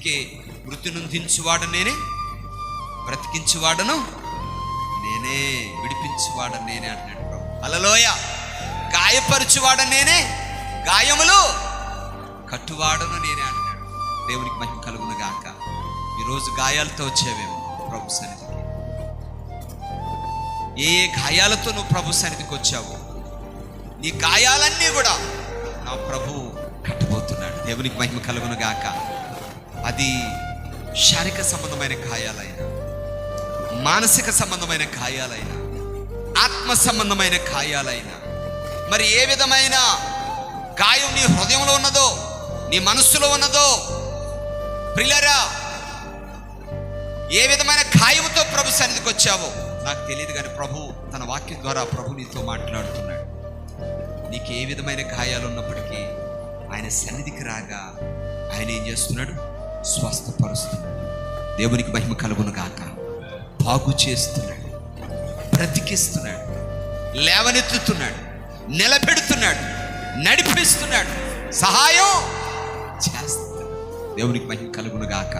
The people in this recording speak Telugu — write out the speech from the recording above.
అందుకే మృతి నొందించువాడు నేనే, బ్రతికించువాడను నేనే, విడిపించువాడను నేనే అంటున్నాడు ప్రభు. హల్లెలూయా. గాయపరచువాడను నేనే, గాయములు కట్టువాడను నేనే అంటున్నాడు. దేవునికి మహిమ కలుగును గాక. ఈరోజు గాయాలతో వచ్చేవేమో ప్రభు సన్నిధికి. ఏ గాయాలతో నువ్వు ప్రభు సన్నిధికి వచ్చావు, నీ గాయాలన్నీ కూడా నా ప్రభు కట్టబోతున్నాడు. దేవునికి మహిమ కలుగును గాక. అది శారీరక సంబంధమైన గాయాలైనా, మానసిక సంబంధమైన గాయాలైనా, ఆత్మ సంబంధమైన గాయాలైనా, మరి ఏ విధమైన గాయం నీ హృదయంలో ఉన్నదో, నీ మనస్సులో ఉన్నదో, ప్రియులారా, ఏ విధమైన గాయముతో ప్రభు సన్నిధికి వచ్చావో నాకు తెలియదు, కానీ ప్రభు తన వాక్యం ద్వారా ప్రభు నీతో మాట్లాడుతున్నాడు. నీకు ఏ విధమైన గాయాలు ఉన్నప్పటికీ ఆయన సన్నిధికి రాగా ఆయన ఏం చేస్తున్నాడు? స్వస్థపరుస్తున్నాడు. దేవునికి మహిమ కలుగును గాక. బాగు చేస్తున్నాడు, బ్రతికిస్తున్నాడు, లేవనెత్తుతున్నాడు, నిలబెడుతున్నాడు, నడిపిస్తున్నాడు, సహాయం చేస్తున్నాడు. దేవునికి మహిమ కలుగును గాక.